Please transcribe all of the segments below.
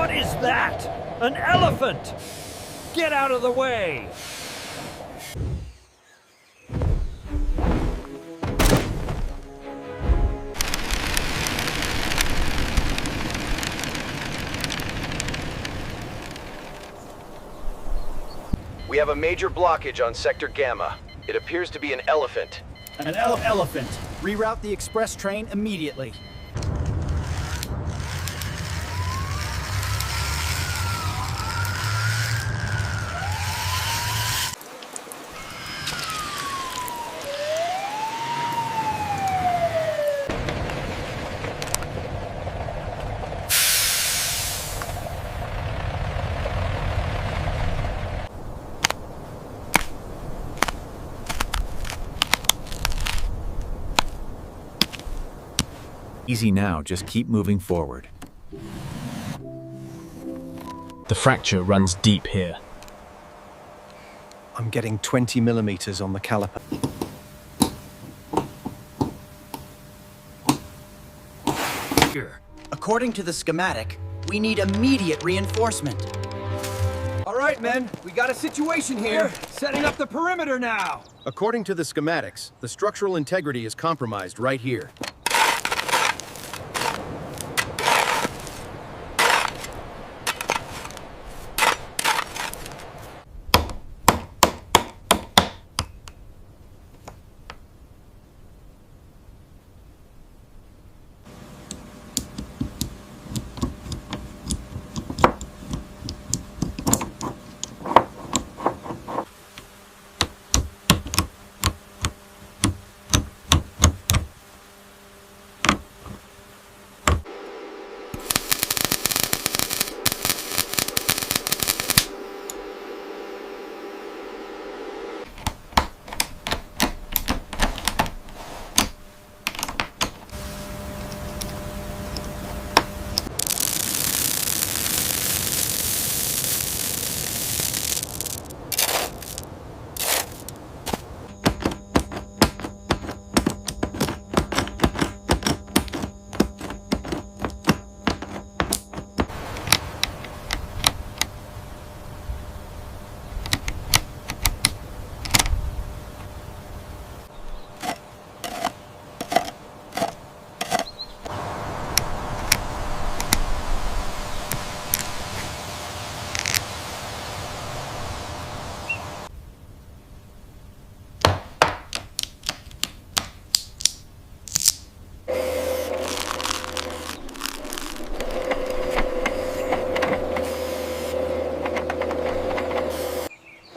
What is that? An elephant! Get out of the way! We have a major blockage on Sector Gamma. It appears to be an elephant. An elephant. Reroute the express train immediately. Easy now, just keep moving forward. The fracture runs deep here. I'm getting 20 millimeters on the caliper. According to the schematic, we need immediate reinforcement. All right, men, we got a situation here. Setting up the perimeter now. According to the schematics, the structural integrity is compromised right here.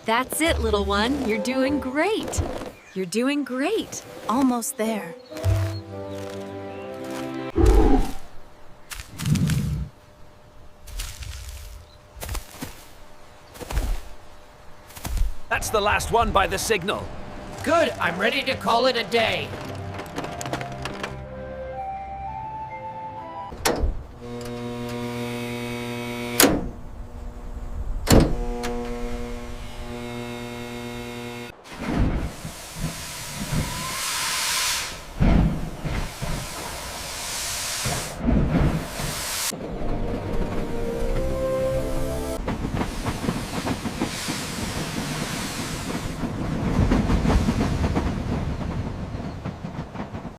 That's it, little one. You're doing great. You're doing great. Almost there. That's the last one by the signal. Good, I'm ready to call it a day.